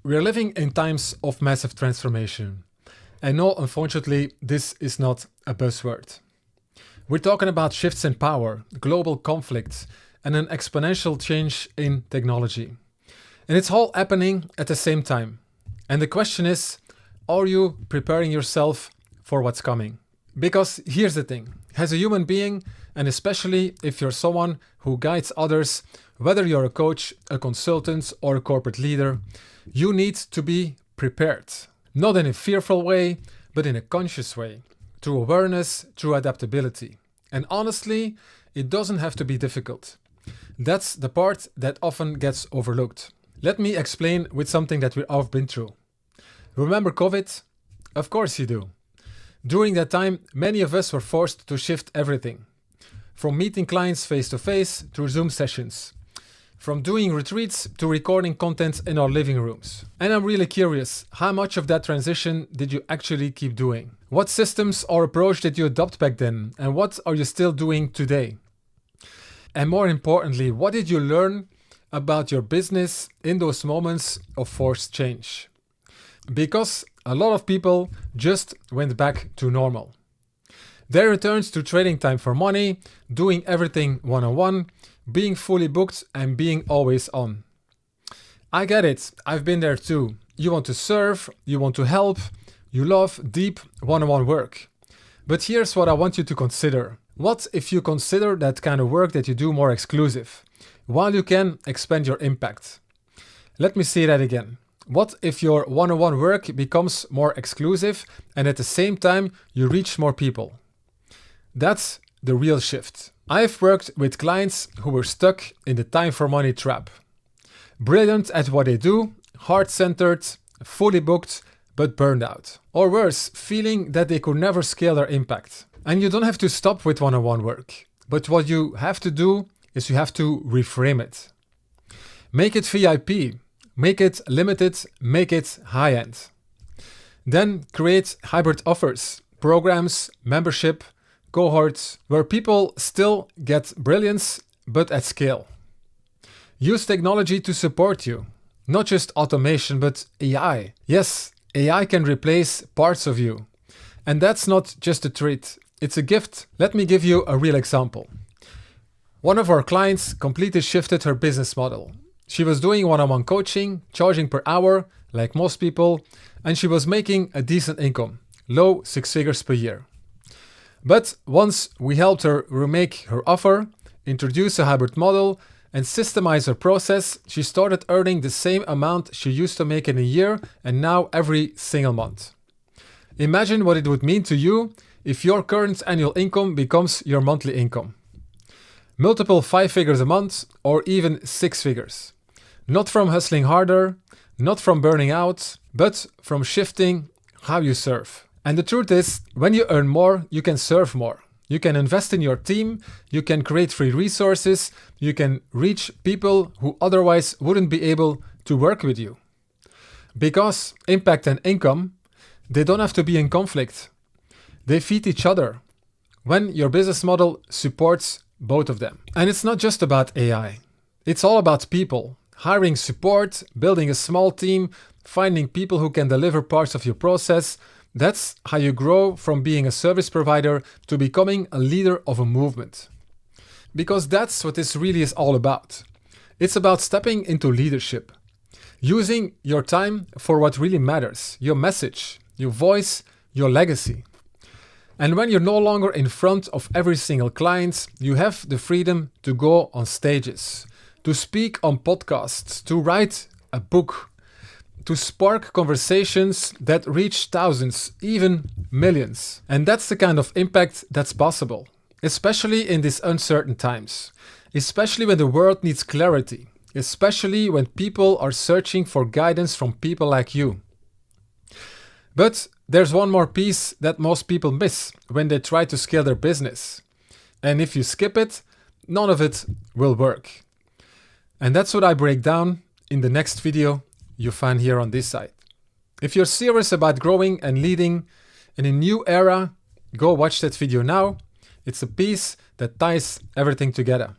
We're living in times of massive transformation. And no, unfortunately, this is not a buzzword. We're talking about shifts in power, global conflicts, and an exponential change in technology. And it's all happening at the same time. And the question is, are you preparing yourself for what's coming? Because here's the thing, as a human being, and especially if you're someone who guides others, whether you're a coach, a consultant, or a corporate leader, you need to be prepared. Not in a fearful way, but in a conscious way, through awareness, through adaptability. And honestly, it doesn't have to be difficult. That's the part that often gets overlooked. Let me explain with something that we've all been through. Remember COVID? Of course you do. During that time, many of us were forced to shift everything. From meeting clients face-to-face through Zoom sessions. From doing retreats to recording content in our living rooms. And I'm really curious, how much of that transition did you actually keep doing? What systems or approach did you adopt back then? And what are you still doing today? And more importantly, what did you learn about your business in those moments of forced change? Because a lot of people just went back to normal. They returned to trading time for money, doing everything one-on-one, being fully booked and being always on. I get it, I've been there too. You want to serve, you want to help, you love deep one-on-one work. But here's what I want you to consider. What if you consider that kind of work that you do more exclusive, while you can expand your impact? Let me say that again. What if your one-on-one work becomes more exclusive and at the same time you reach more people? That's the real shift. I've worked with clients who were stuck in the time for money trap. Brilliant at what they do, heart-centered, fully booked, but burned out. Or worse, feeling that they could never scale their impact. And you don't have to stop with one-on-one work. But what you have to do is you have to reframe it. Make it VIP, make it limited, make it high-end. Then create hybrid offers, programs, membership, cohorts, where people still get brilliance, but at scale. Use technology to support you. Not just automation, but AI. Yes, AI can replace parts of you. And that's not just a treat, it's a gift. Let me give you a real example. One of our clients completely shifted her business model. She was doing one-on-one coaching, charging per hour, like most people, and she was making a decent income, low 6 figures per year. But once we helped her remake her offer, introduce a hybrid model, and systemize her process, she started earning the same amount she used to make in a year and now every single month. Imagine what it would mean to you if your current annual income becomes your monthly income. Multiple 5 figures a month or even 6 figures. Not from hustling harder, not from burning out, but from shifting how you serve. And the truth is, when you earn more, you can serve more. You can invest in your team, you can create free resources, you can reach people who otherwise wouldn't be able to work with you. Because impact and income, they don't have to be in conflict. They feed each other when your business model supports both of them. And it's not just about AI. It's all about people. Hiring support, building a small team, finding people who can deliver parts of your process. That's how you grow from being a service provider to becoming a leader of a movement. Because that's what this really is all about. It's about stepping into leadership. Using your time for what really matters, your message, your voice, your legacy. And when you're no longer in front of every single client, you have the freedom to go on stages, to speak on podcasts, to write a book, to spark conversations that reach thousands, even millions. And that's the kind of impact that's possible, especially in these uncertain times, especially when the world needs clarity, especially when people are searching for guidance from people like you. But there's one more piece that most people miss when they try to scale their business. And if you skip it, none of it will work. And that's what I break down in the next video you find here on this site. If you're serious about growing and leading in a new era, go watch that video now. It's a piece that ties everything together.